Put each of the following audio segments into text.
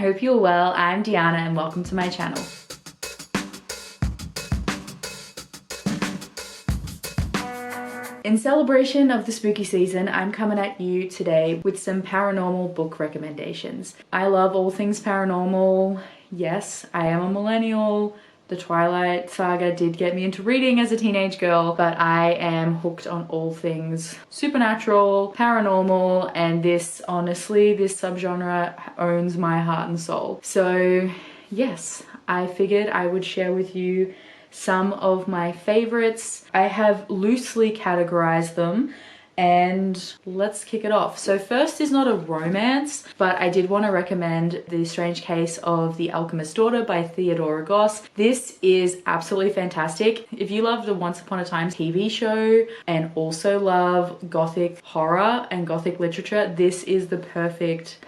hope you're well. I'm Deanna and welcome to my channel. In celebration of the spooky season, I'm coming at you today with some paranormal book recommendations. I love all things paranormal. Yes, I am a millennial. The Twilight Saga did get me into reading as a teenage girl, but I am hooked on all things supernatural, paranormal, and this, honestly, this subgenre owns my heart and soul. So yes, I figured I would share with you some of my favorites. I have loosely categorized them, and let's kick it off. So first is not a romance, but I did want to recommend The Strange Case of the Alchemist's Daughter by Theodora Goss. This is absolutely fantastic. If you love the Once Upon a Time TV show and also love gothic horror and gothic literature, this is the perfect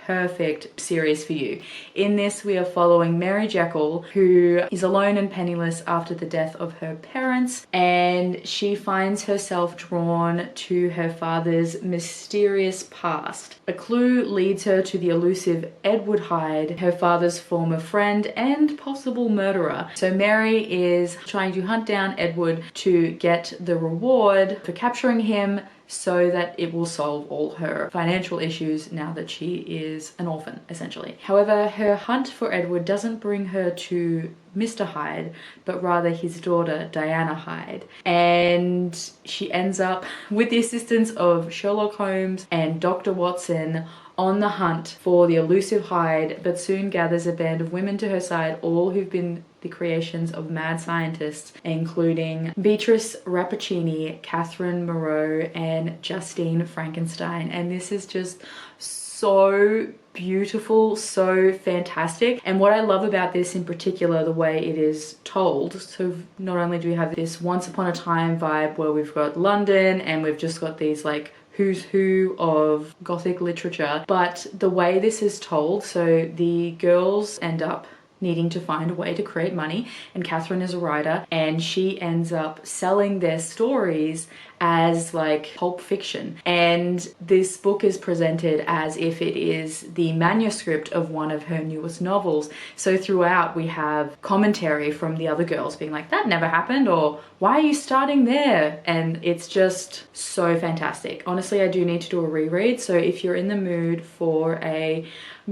series for you. In this, we are following Mary Jekyll, who is alone and penniless after the death of her parents, and she finds herself drawn to her father's mysterious past. A clue leads her to the elusive Edward Hyde, her father's former friend and possible murderer. So Mary is trying to hunt down Edward to get the reward for capturing him, so that it will solve all her financial issues now that she is an orphan, essentially. However, her hunt for Edward doesn't bring her to Mr. Hyde, but rather his daughter, Diana Hyde. And she ends up, with the assistance of Sherlock Holmes and Dr. Watson, on the hunt for the elusive Hyde, but soon gathers a band of women to her side, all who've been the creations of mad scientists, including Beatrice Rappaccini, Catherine Moreau, and Justine Frankenstein. And this is just so beautiful, so fantastic. And what I love about this in particular, the way it is told, so not only do we have this once upon a time vibe where we've got London and we've just got these like who's who of gothic literature, but the way this is told, so the girls end up needing to find a way to create money, and Catherine is a writer, and she ends up selling their stories as like pulp fiction. And this book is presented as if it is the manuscript of one of her newest novels. So throughout we have commentary from the other girls being like, that never happened, or why are you starting there? And it's just so fantastic. Honestly, I do need to do a reread. So if you're in the mood for a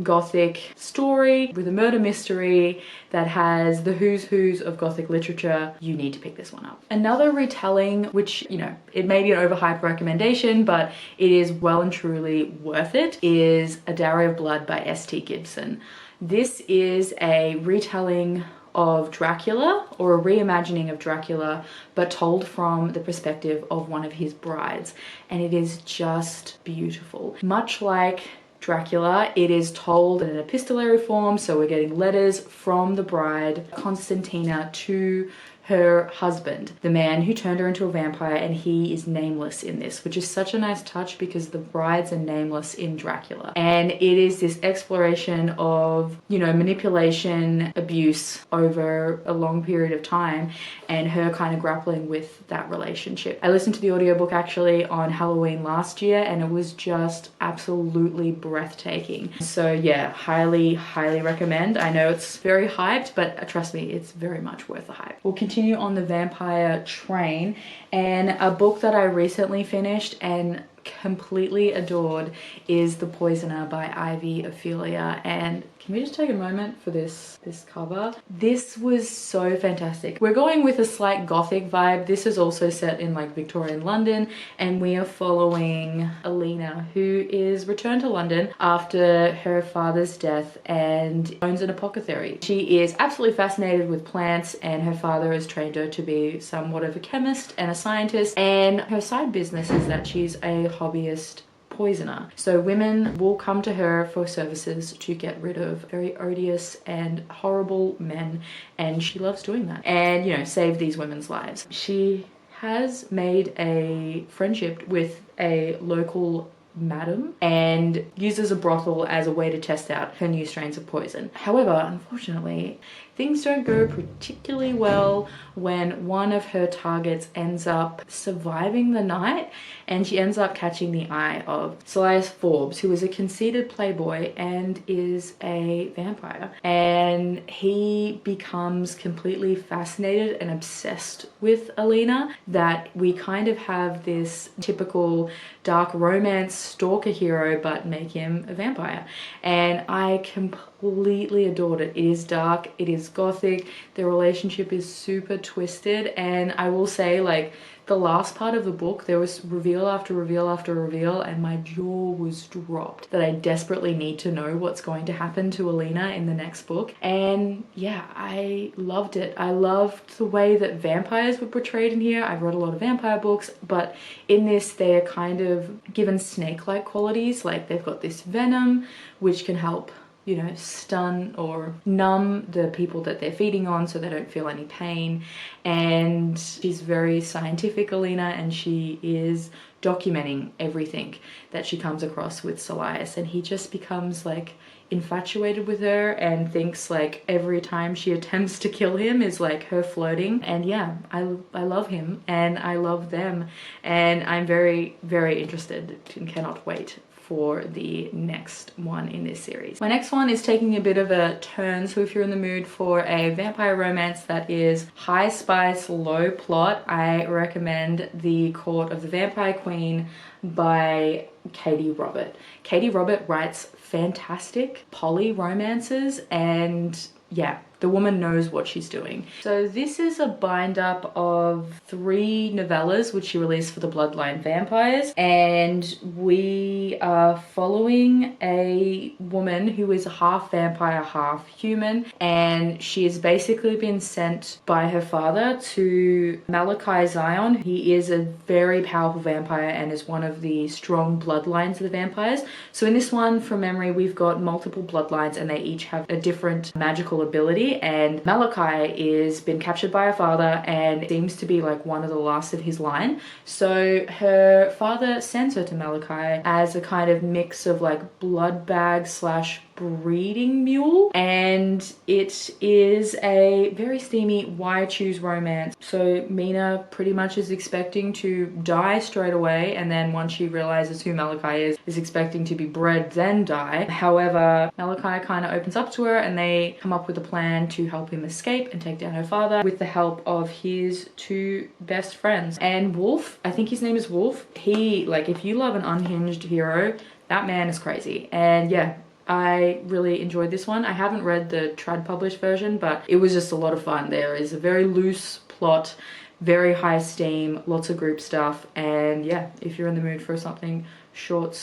gothic story with a murder mystery that has the who's who's of gothic literature, you need to pick this one up. Another retelling, which, you know, it may be an overhyped recommendation, but it is well and truly worth it, is A Dowry of Blood by S.T. Gibson. This is a retelling of Dracula, or a reimagining of Dracula, but told from the perspective of one of his brides, and it is just beautiful. Much like Dracula, it is told in an epistolary form, so we're getting letters from the bride, Constantina, to her husband, the man who turned her into a vampire, and he is nameless in this, which is such a nice touch because the brides are nameless in Dracula. And it is this exploration of, you know, manipulation, abuse over a long period of time, and her kind of grappling with that relationship. I listened to the audiobook actually on Halloween last year, and it was just absolutely breathtaking. So yeah, highly recommend. I know it's very hyped, but trust me, it's very much worth the hype. We'll continue on the vampire train, and a book that I recently finished and completely adored is The Poisoner by Ivy Ophelia. And can we just take a moment for this cover? This was so fantastic. We're going with a slight gothic vibe. This is also set in like Victorian London, and we are following Alina, who is returned to London after her father's death and owns an apothecary. She is absolutely fascinated with plants, and her father has trained her to be somewhat of a chemist and a scientist, and her side business is that she's a hobbyist poisoner. So women will come to her for services to get rid of very odious and horrible men, and she loves doing that and, you know, save these women's lives. She has made a friendship with a local madam and uses a brothel as a way to test out her new strains of poison. However, unfortunately, things don't go particularly well when one of her targets ends up surviving the night, and she ends up catching the eye of Silas Forbes, who is a conceited playboy and is a vampire. And he becomes completely fascinated and obsessed with Alina, that we kind of have this typical dark romance stalker hero, but make him a vampire. And I completely adored it. It is dark, it is gothic, the relationship is super twisted, and I will say, like, the last part of the book, there was reveal after reveal after reveal, and my jaw was dropped that I desperately need to know what's going to happen to Alina in the next book. And yeah, I loved it. I loved the way that vampires were portrayed in here. I've read a lot of vampire books, but in this they are kind of given snake-like qualities. Like, they've got this venom which can help, you know, stun or numb the people that they're feeding on so they don't feel any pain. And she's very scientific, Alina, and she is documenting everything that she comes across with Silas, and he just becomes like infatuated with her and thinks like every time she attempts to kill him is like her flirting. And yeah, I love him and I love them, and I'm very, very interested and cannot wait for the next one in this series. My next one is taking a bit of a turn, so if you're in the mood for a vampire romance that is high spice, low plot, I recommend The Court of the Vampire Queen by Katie Robert. Katie Robert writes fantastic poly romances, and yeah, the woman knows what she's doing. So this is a bind up of 3 novellas which she released for the Bloodline Vampires, and we are following a woman who is half vampire, half human, and she has basically been sent by her father to Malachi Zion. He is a very powerful vampire and is one of the strong bloodlines of the vampires. So in this one, from memory, we've got multiple bloodlines and they each have a different magical ability, and Malachi is been captured by her father and seems to be like one of the last of his line. So her father sends her to Malachi as a kind of mix of like blood bag slash breeding mule, and it is a very steamy why choose romance. So Mina pretty much is expecting to die straight away, and then once she realizes who Malachi is expecting to be bred then die. However, Malachi kind of opens up to her and they come up with a plan to help him escape and take down her father with the help of his 2 best friends. And Wolf, I think his name is Wolf, he, like, if you love an unhinged hero, that man is crazy. And yeah, I really enjoyed this one. I haven't read the trad published version, but it was just a lot of fun. There is a very loose plot, very high steam, lots of group stuff, and yeah, if you're in the mood for something short,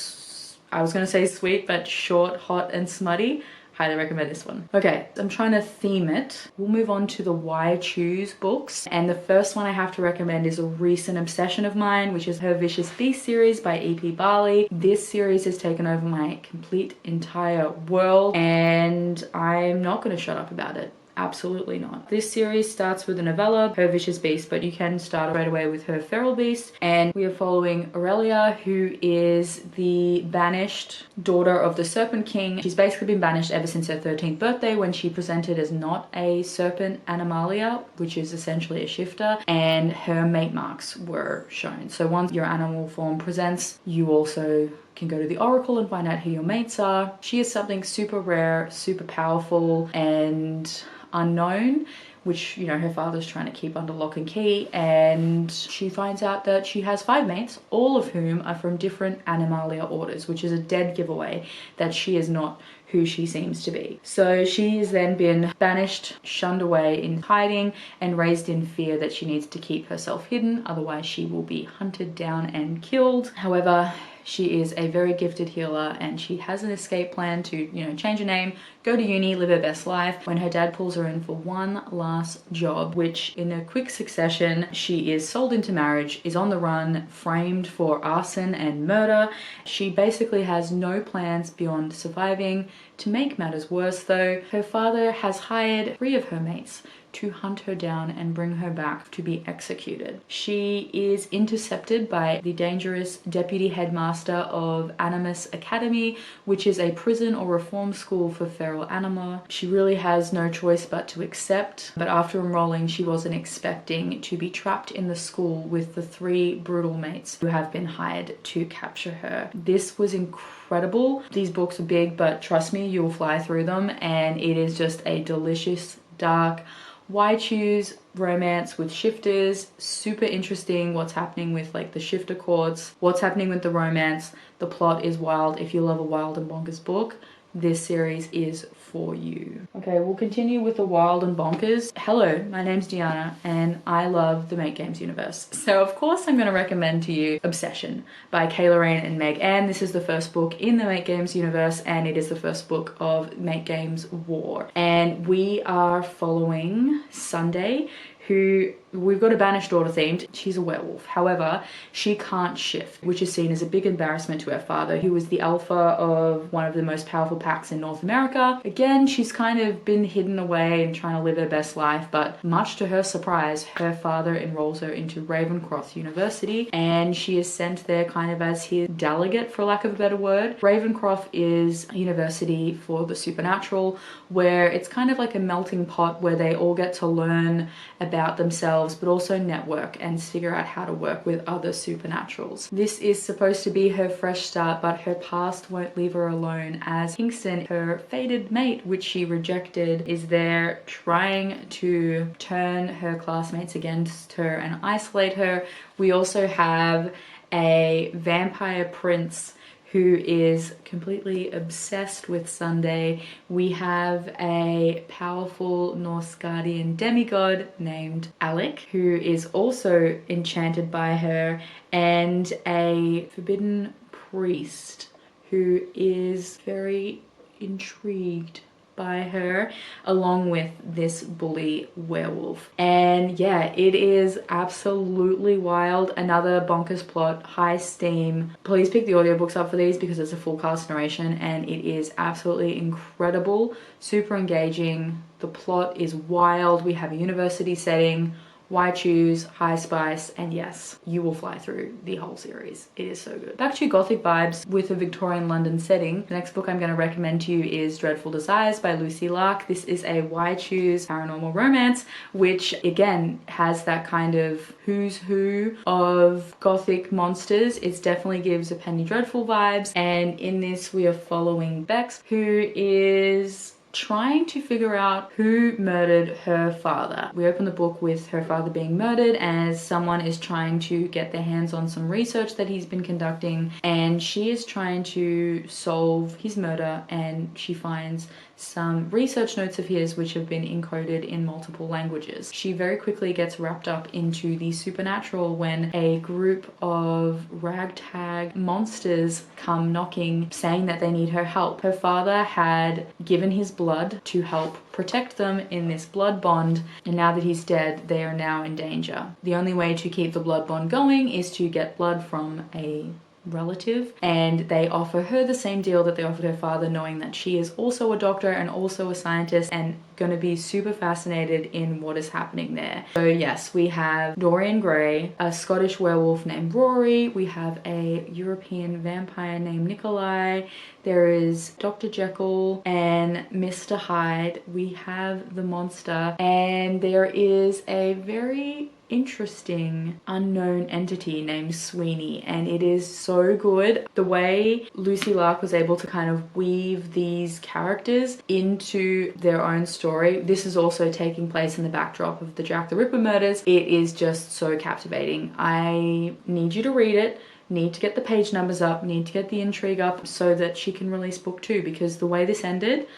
I was gonna say sweet, but short, hot, and smutty, highly recommend this one. Okay, I'm trying to theme it. We'll move on to the Why Choose books. And the first one I have to recommend is a recent obsession of mine, which is her Vicious Beast series by E.P. Barley. This series has taken over my complete entire world, and I'm not gonna shut up about it. Absolutely not. This series starts with a novella, Her Vicious Beast, but you can start right away with Her Feral Beast. And we are following Aurelia, who is the banished daughter of the Serpent King. She's basically been banished ever since her 13th birthday, when she presented as not a serpent animalia, which is essentially a shifter, and her mate marks were shown. So once your animal form presents, you also can go to the Oracle and find out who your mates are. She is something super rare, super powerful, and unknown, which, you know, her father's trying to keep under lock and key, and she finds out that she has 5 mates, all of whom are from different animalia orders, which is a dead giveaway that she is not who she seems to be. So she's then been banished, shunned away in hiding, and raised in fear that she needs to keep herself hidden, otherwise she will be hunted down and killed. However, she is a very gifted healer and she has an escape plan to, you know, change her name, go to uni, live her best life, when her dad pulls her in for one last job, which in a quick succession, she is sold into marriage, is on the run, framed for arson and murder. She basically has no plans beyond surviving, To make matters worse though, her father has hired 3 of her mates to hunt her down and bring her back to be executed. She is intercepted by the dangerous deputy headmaster of Animus Academy, which is a prison or reform school for feral anima. She really has no choice but to accept, but after enrolling she wasn't expecting to be trapped in the school with the 3 brutal mates who have been hired to capture her. This was incredible. These books are big, but trust me, you will fly through them, and it is just a delicious, dark, why choose romance with shifters. Super interesting what's happening with like the shifter courts, what's happening with the romance. The plot is wild. If you love a wild and bonkers book, this series is for you. Okay, we'll continue with the wild and bonkers. Hello, my name's Deanna and I love the Make Games universe. So of course I'm going to recommend to you Obsession by Loraine and Meg Ann. This is the first book in the Make Games universe and it is the first book of Make Games War. And we are following Sunday, who we've got a banished daughter themed. She's a werewolf. However, she can't shift, which is seen as a big embarrassment to her father, who was the alpha of one of the most powerful packs in North America. Again, she's kind of been hidden away and trying to live her best life, but much to her surprise, her father enrolls her into Ravencroft University and she is sent there kind of as his delegate, for lack of a better word. Ravencroft is a university for the supernatural, where it's kind of like a melting pot where they all get to learn about themselves but also network and figure out how to work with other supernaturals. This is supposed to be her fresh start, but her past won't leave her alone, as Kingston, her fated mate which she rejected, is there trying to turn her classmates against her and isolate her. We also have a vampire prince who is completely obsessed with Sunday. We have a powerful Norse guardian demigod named Alec, who is also enchanted by her, and a forbidden priest who is very intrigued by her, along with this bully werewolf. And yeah, it is absolutely wild. Another bonkers plot, high steam. Please pick the audiobooks up for these because it's a full cast narration and it is absolutely incredible, super engaging. The plot is wild. We have a university setting, why choose, high spice, and yes, you will fly through the whole series. It is so good. Back to gothic vibes with a Victorian London setting. The next book I'm going to recommend to you is Dreadful Desires by Lucy Lark. This is a why choose paranormal romance, which again has that kind of who's who of gothic monsters. It definitely gives a Penny Dreadful vibes, and in this we are following Bex, who is trying to figure out who murdered her father. We open the book with her father being murdered as someone is trying to get their hands on some research that he's been conducting, and she is trying to solve his murder, and she finds some research notes of his which have been encoded in multiple languages. She very quickly gets wrapped up into the supernatural when a group of ragtag monsters come knocking, saying that they need her help. Her father had given his blood to help protect them in this blood bond, and now that he's dead, they are now in danger. The only way to keep the blood bond going is to get blood from a relative, and they offer her the same deal that they offered her father, knowing that she is also a doctor and also a scientist and going to be super fascinated in what is happening there. So yes, we have Dorian Gray, a Scottish werewolf named Rory, we have a European vampire named Nikolai, there is Dr. Jekyll and Mr. Hyde, we have the monster, and there is a very interesting unknown entity named Sweeney, and it is so good. The way Lucy Lark was able to kind of weave these characters into their own story. This is also taking place in the backdrop of the Jack the Ripper murders. It is just so captivating. I need you to read it, need to get the page numbers up, need to get the intrigue up so that she can release book 2, because the way this ended,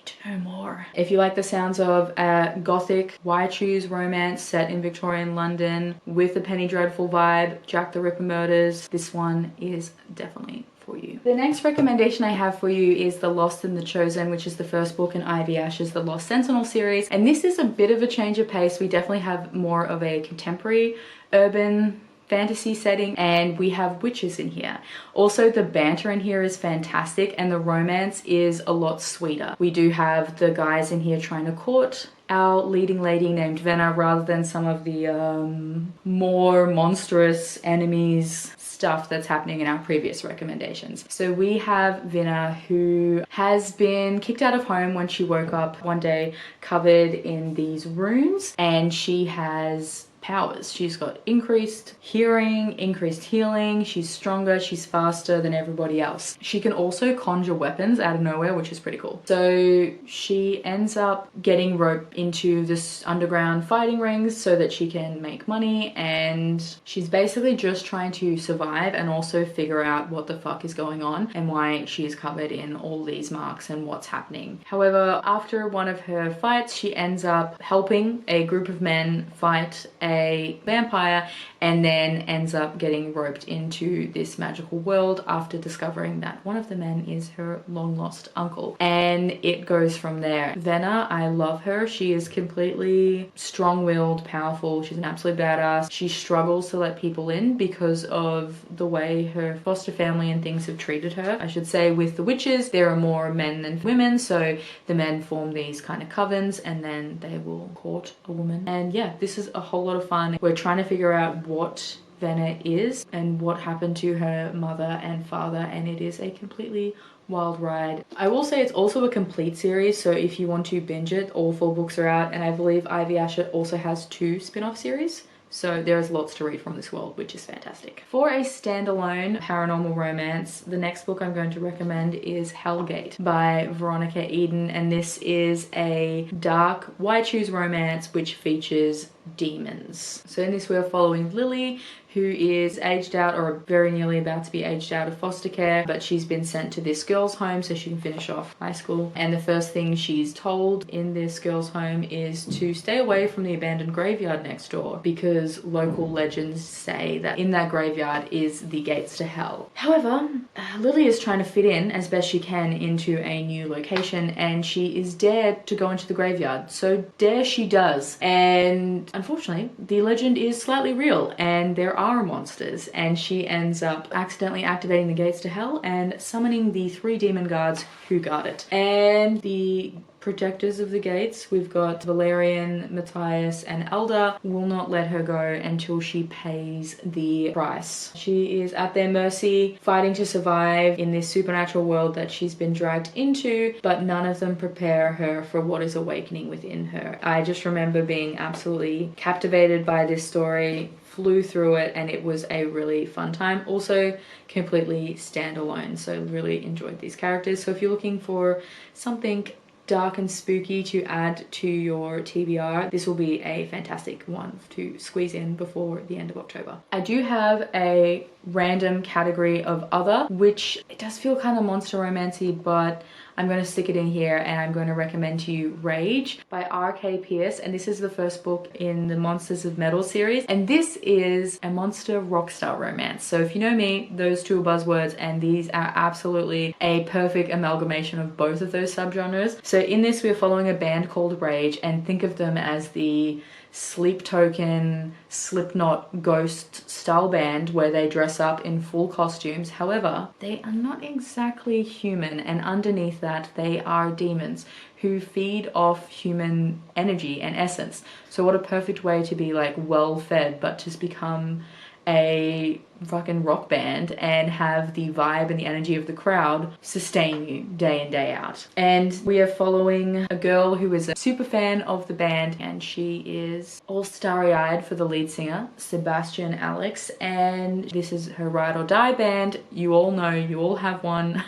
to know more. If you like the sounds of a gothic why choose romance set in Victorian London with a Penny Dreadful vibe, Jack the Ripper murders, this one is definitely for you. The next recommendation I have for you is The Lost and the Chosen, which is the first book in Ivy Ash's The Lost Sentinel series, and this is a bit of a change of pace. We definitely have more of a contemporary urban fantasy setting, and we have witches in here. Also, the banter in here is fantastic and the romance is a lot sweeter. We do have the guys in here trying to court our leading lady named Venna rather than some of the more monstrous enemies stuff that's happening in our previous recommendations. So we have Venna, who has been kicked out of home when she woke up one day covered in these runes, and she has powers. She's got increased hearing, increased healing, she's stronger, she's faster than everybody else. She can also conjure weapons out of nowhere, which is pretty cool. So she ends up getting roped into this underground fighting rings so that she can make money, and she's basically just trying to survive and also figure out what the fuck is going on and why she is covered in all these marks and what's happening. However, after one of her fights, she ends up helping a group of men fight a vampire, and then ends up getting roped into this magical world after discovering that one of the men is her long lost uncle, and it goes from there. Venna, I love her. She is completely strong-willed, powerful. She's an absolute badass. She struggles to let people in because of the way her foster family and things have treated her. I should say with the witches there are more men than women, so the men form these kind of covens and then they will court a woman. And yeah, this is a whole lot of fun. We're trying to figure out what Venna is and what happened to her mother and father, and it is a completely wild ride. I will say it's also a complete series, so if you want to binge it, all 4 books are out, and I believe Ivy Asher also has 2 spin-off series. So there's lots to read from this world, which is fantastic. For a standalone paranormal romance, the next book I'm going to recommend is Hellgate by Veronica Eden, and this is a dark white shoes romance which features demons. So in this we're following Lily, who is aged out or very nearly about to be aged out of foster care, but she's been sent to this girls' home so she can finish off high school. And the first thing she's told in this girls' home is to stay away from the abandoned graveyard next door, because local legends say that in that graveyard is the gates to hell. However, Lily is trying to fit in as best she can into a new location, and she is dared to go into the graveyard. So dare she does. And unfortunately, the legend is slightly real and there are monsters, and she ends up accidentally activating the gates to hell and summoning the 3 demon guards who guard it. And the protectors of the gates, we've got Valerian, Matthias, and Elda, will not let her go until she pays the price. She is at their mercy, fighting to survive in this supernatural world that she's been dragged into, but none of them prepare her for what is awakening within her. I just remember being absolutely captivated by this story, flew through it, and it was a really fun time. Also completely standalone, so really enjoyed these characters. So if you're looking for something dark and spooky to add to your TBR, this will be a fantastic one to squeeze in before the end of October. I do have a random category of other, which it does feel kind of monster romancy, but I'm going to stick it in here and I'm going to recommend to you Rage by R.K. Pierce, and this is the first book in the Monsters of Metal series, and this is a monster rockstar romance. So if you know me, those 2 are buzzwords, and these are absolutely a perfect amalgamation of both of those subgenres. So in this we're following a band called Rage, and think of them as the Sleep Token, Slipknot, Ghost style band where they dress up in full costumes. However, they are not exactly human, and underneath that they are demons who feed off human energy and essence. So what a perfect way to be like well fed, but just become a fucking rock band and have the vibe and the energy of the crowd sustain you day in, day out. And we are following a girl who is a super fan of the band, and she is all starry-eyed for the lead singer, Sebastian Alex, and this is her ride or die band. You all know, you all have one,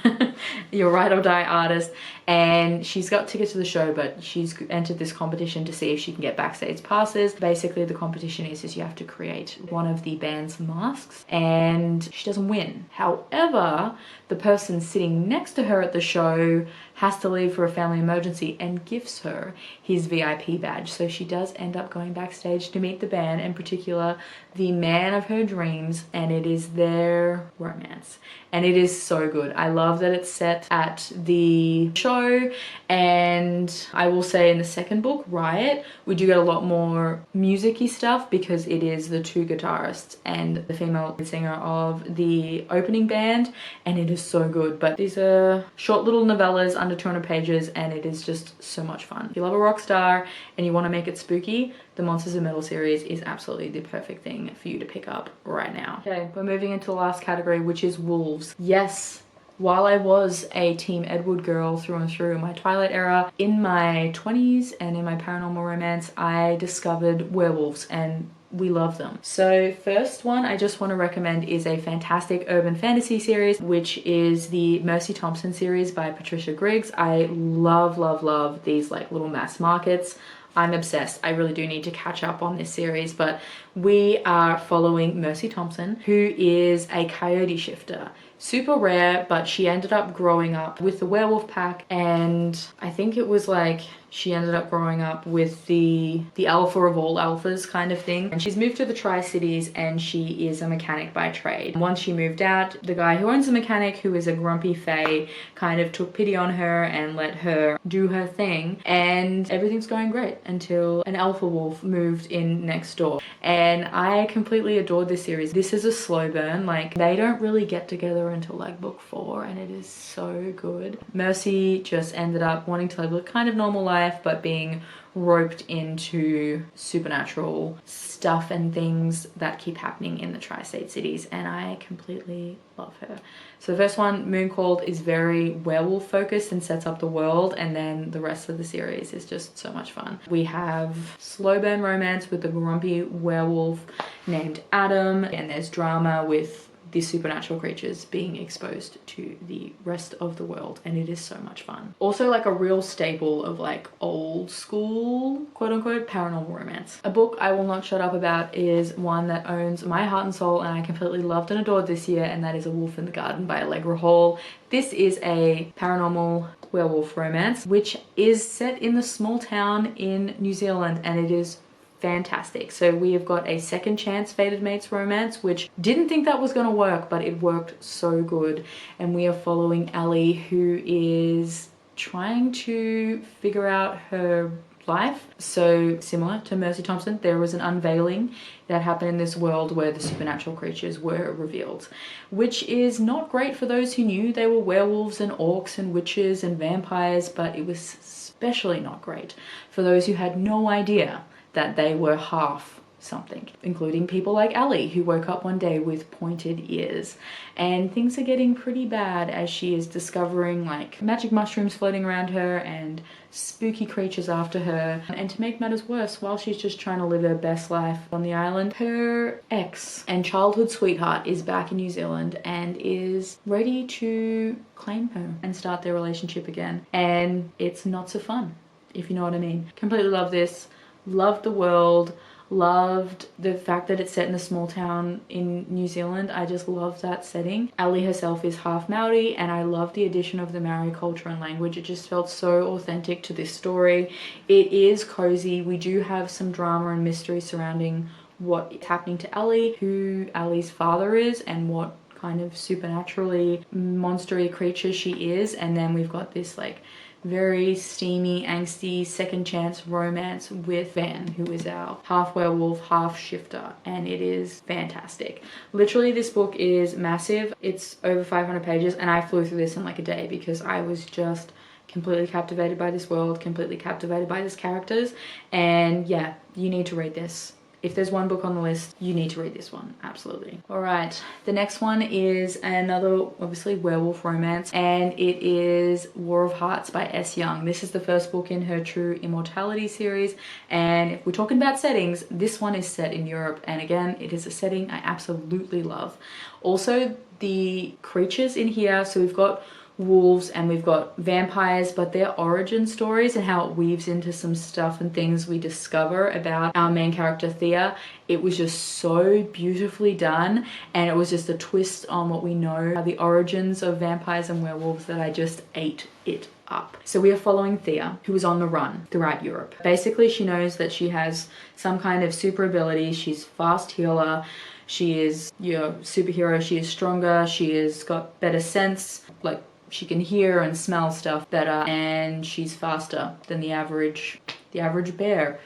your ride or die artist, and she's got tickets to the show, but she's entered this competition to see if she can get backstage passes. Basically the competition is you have to create one of the band's masks, and she doesn't win. However, the person sitting next to her at the show has to leave for a family emergency and gives her his VIP badge. So she does end up going backstage to meet the band, in particular the man of her dreams, and it is their romance. And it is so good. I love that it's set at the show, and I will say in the second book, Riot, we do get a lot more music-y stuff because it is the two guitarists and the female lead singer of the opening band, and it is so good. But these are short little novellas under 200 pages, and it is just so much fun. If you love a rock star and you want to make it spooky, the Monsters of Metal series is absolutely the perfect thing for you to pick up right now. Okay, we're moving into the last category, which is wolves. Yes, while I was a Team Edward girl through and through in my Twilight era, in my 20s and in my paranormal romance, I discovered werewolves, and we love them. So first one I just want to recommend is a fantastic urban fantasy series, which is the Mercy Thompson series by Patricia Griggs. I love these like little mass markets. I'm obsessed. I really do need to catch up on this series, but we are following Mercy Thompson, who is a coyote shifter. Super rare, but she ended up growing up with the werewolf pack, and I think it was like she ended up growing up with the alpha of all alphas kind of thing. And she's moved to the Tri-Cities, and she is a mechanic by trade. Once she moved out, the guy who owns the mechanic, who is a grumpy fae, kind of took pity on her and let her do her thing, and everything's going great until an alpha wolf moved in next door. And I completely adored this series. This is a slow burn. Like, they don't really get together until like book 4, and it is so good. Mercy just ended up wanting to live a kind of normal life, but being roped into supernatural stuff and things that keep happening in the tri-state cities, and I completely love her. So the first one, Mooncalled, is very werewolf focused and sets up the world, and then the rest of the series is just so much fun. We have slow burn romance with the grumpy werewolf named Adam, and there's drama with these supernatural creatures being exposed to the rest of the world, and it is so much fun. Also like a real staple of like old school quote unquote paranormal romance. A book I will not shut up about is one that owns my heart and soul, and I completely loved and adored this year, and that is A Wolf in the Garden by Allegra Hall. This is a paranormal werewolf romance which is set in the small town in New Zealand, and it is fantastic. So we have got a second chance fated mates romance, which didn't think that was going to work, but it worked so good. And we are following Ellie, who is trying to figure out her life. So similar to Mercy Thompson, there was an unveiling that happened in this world where the supernatural creatures were revealed, which is not great for those who knew they were werewolves and orcs and witches and vampires, but it was especially not great for those who had no idea that they were half something, including people like Ellie, who woke up one day with pointed ears. And things are getting pretty bad as she is discovering like magic mushrooms floating around her and spooky creatures after her. And to make matters worse, while she's just trying to live her best life on the island, her ex and childhood sweetheart is back in New Zealand and is ready to claim her and start their relationship again. And it's not so fun, if you know what I mean. Completely love this. Loved the world, loved the fact that it's set in a small town in New Zealand. I just love that setting. Ellie herself is half Maori, and I love the addition of the Maori culture and language. It just felt so authentic to this story. It is cozy. We do have some drama and mystery surrounding what is happening to Ellie, who Ellie's father is, and what kind of supernaturally monstery creature she is. And then we've got this like very steamy, angsty second chance romance with Van, who is our half werewolf, half shifter, and it is fantastic. Literally, this book is massive. It's over 500 pages, and I flew through this in like a day because I was just completely captivated by this world, completely captivated by these characters, and yeah, you need to read this. If there's one book on the list, you need to read this one, absolutely. All right, the next one is another, obviously, werewolf romance, and it is War of Hearts by S. Young. This is the first book in her True Immortality series, and if we're talking about settings, this one is set in Europe, and again, it is a setting I absolutely love. Also, the creatures in here, so we've got wolves and we've got vampires, but their origin stories and how it weaves into some stuff and things we discover about our main character Thea, it was just so beautifully done, and it was just a twist on what we know are the origins of vampires and werewolves that I just ate it up. So we are following Thea, who is on the run throughout Europe. Basically, she knows that she has some kind of super ability. She's fast healer. She is your superhero. She is stronger. She has got better sense. Like, she can hear and smell stuff better, and she's faster than the average bear.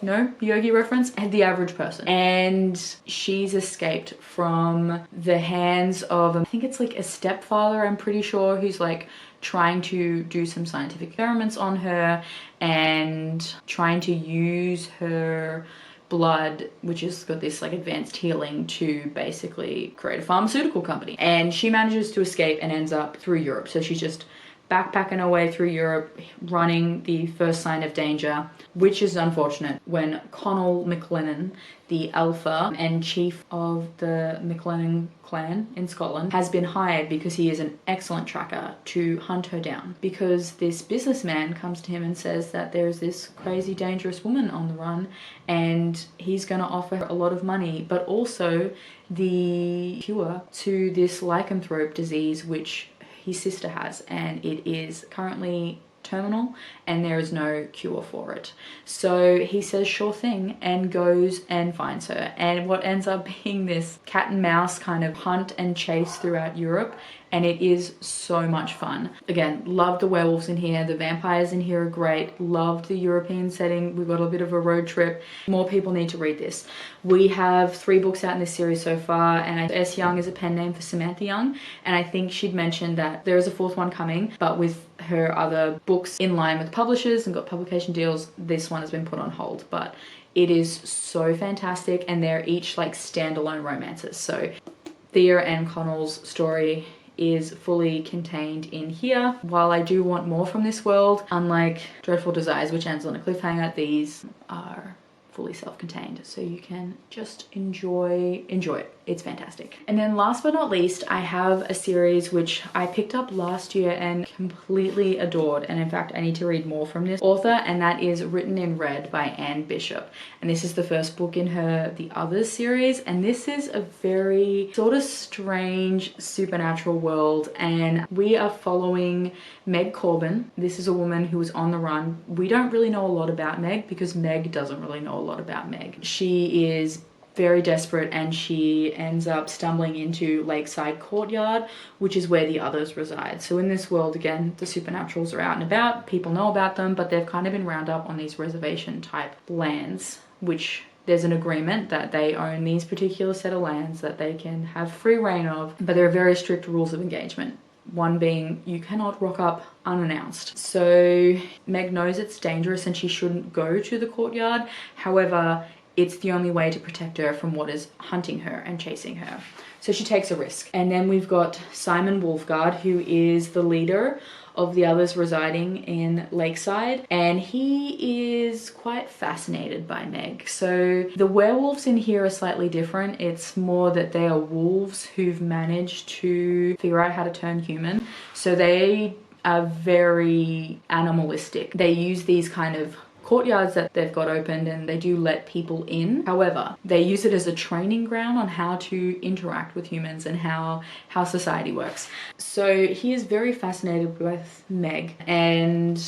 No Yogi reference? The average person. And she's escaped from the hands of, I think it's like a stepfather, I'm pretty sure, who's like trying to do some scientific experiments on her and trying to use her blood, which has got this like advanced healing, to basically create a pharmaceutical company. And she manages to escape and ends up through Europe. So she's just backpacking her way through Europe, running the first sign of danger, which is unfortunate when Connell McLennan, the alpha and chief of the McLennan clan in Scotland, has been hired because he is an excellent tracker to hunt her down. Because this businessman comes to him and says that there's this crazy dangerous woman on the run and he's going to offer her a lot of money, but also the cure to this lycanthrope disease which his sister has, and it is currently terminal and there is no cure for it. So he says sure thing and goes and finds her, and what ends up being this cat and mouse kind of hunt and chase throughout Europe, and it is so much fun. Again, love the werewolves in here, the vampires in here are great, loved the European setting, we've got a bit of a road trip. More people need to read this. We have 3 books out in this series so far, and S. Young is a pen name for Samantha Young, and I think she'd mentioned that there is a 4th one coming, but with her other books in line with publishers and got publication deals, this one has been put on hold. But it is so fantastic, and they're each like standalone romances. So Thea and Connell's story is fully contained in here. While I do want more from this world, unlike Dreadful Desires, which ends on a cliffhanger, these are fully self-contained, so you can just enjoy it. It's fantastic. And then last but not least, I have a series which I picked up last year and completely adored, and in fact I need to read more from this author, and that is Written in Red by Anne Bishop. And this is the first book in her The Others series, and this is a very sort of strange supernatural world, and we are following Meg Corbin. This is a woman who is on the run. We don't really know a lot about Meg because Meg doesn't really know a lot about Meg. She is very desperate and she ends up stumbling into Lakeside Courtyard, which is where the others reside. So in this world, again, the supernaturals are out and about, people know about them, but they've kind of been round up on these reservation type lands, which there's an agreement that they own these particular set of lands that they can have free reign of, but there are very strict rules of engagement. One being you cannot rock up unannounced. So Meg knows it's dangerous and she shouldn't go to the courtyard. However, it's the only way to protect her from what is hunting her and chasing her. So she takes a risk. And then we've got Simon Wolfgard, who is the leader of the others residing in Lakeside, and he is quite fascinated by Meg. So the werewolves in here are slightly different. It's more that they are wolves who've managed to figure out how to turn human. So they are very animalistic. They use these kind of courtyards that they've got opened and they do let people in. However, they use it as a training ground on how to interact with humans and how society works. So he is very fascinated with Meg, and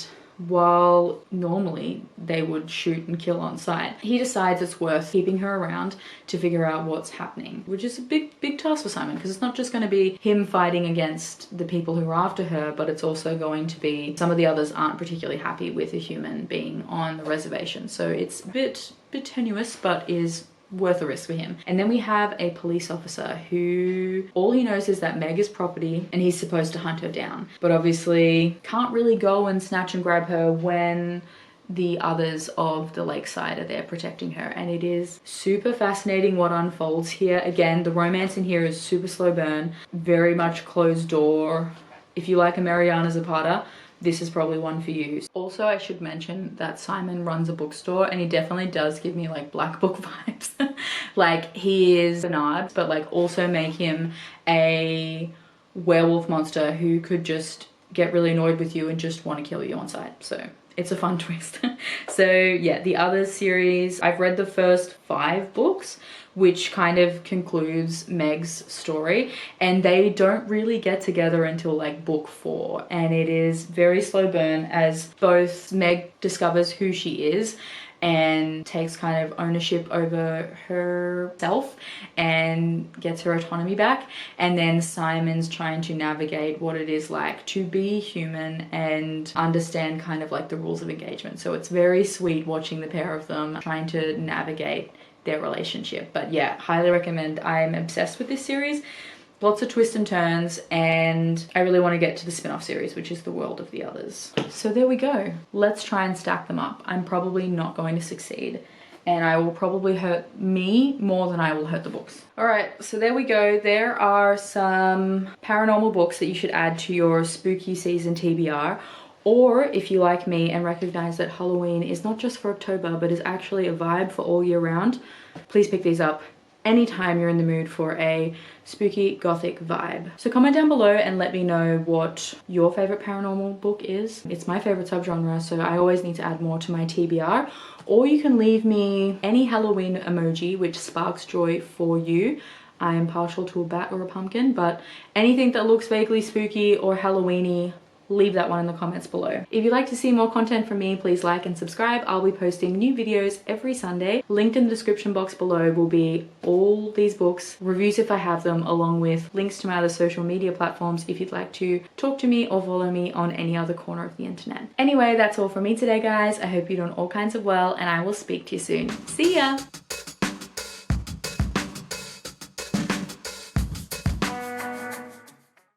while normally they would shoot and kill on sight, he decides it's worth keeping her around to figure out what's happening, which is a big task for Simon, because it's not just going to be him fighting against the people who are after her, but it's also going to be some of the others aren't particularly happy with a human being on the reservation. So it's a bit tenuous, but is worth a risk for him. And then we have a police officer who all he knows is that Meg is property and he's supposed to hunt her down, but obviously can't really go and snatch and grab her when the others of the Lakeside are there protecting her. And it is super fascinating what unfolds here. Again, the romance in here is super slow burn, very much closed door. If you like a Mariana Zapata, this is probably one for you. Also, I should mention that Simon runs a bookstore and he definitely does give me like Black Book vibes. Like, he is Bernard, but like also make him a werewolf monster who could just get really annoyed with you and just want to kill you on sight. So it's a fun twist. So yeah, the Others series, I've read the first 5 books, which kind of concludes Meg's story, and they don't really get together until like book 4, and it is very slow burn as both Meg discovers who she is and takes kind of ownership over herself and gets her autonomy back, and then Simon's trying to navigate what it is like to be human and understand kind of like the rules of engagement. So it's very sweet watching the pair of them trying to navigate their relationship. But yeah, highly recommend. I'm obsessed with this series. Lots of twists and turns, and I really want to get to the spin-off series, which is The World of the Others. So there we go. Let's try and stack them up. I'm probably not going to succeed, and I will probably hurt me more than I will hurt the books. All right, so there we go. There are some paranormal books that you should add to your spooky season TBR. Or if you like me and recognize that Halloween is not just for October, but is actually a vibe for all year round, please pick these up anytime you're in the mood for a spooky gothic vibe. So comment down below and let me know what your favorite paranormal book is. It's my favorite subgenre, so I always need to add more to my TBR. Or you can leave me any Halloween emoji which sparks joy for you. I am partial to a bat or a pumpkin, but anything that looks vaguely spooky or Halloweeny, leave that one in the comments below. If you'd like to see more content from me, please like and subscribe. I'll be posting new videos every Sunday. Linked in the description box below will be all these books, reviews if I have them, along with links to my other social media platforms if you'd like to talk to me or follow me on any other corner of the internet. Anyway, that's all from me today, guys. I hope you're doing all kinds of well, and I will speak to you soon. See ya!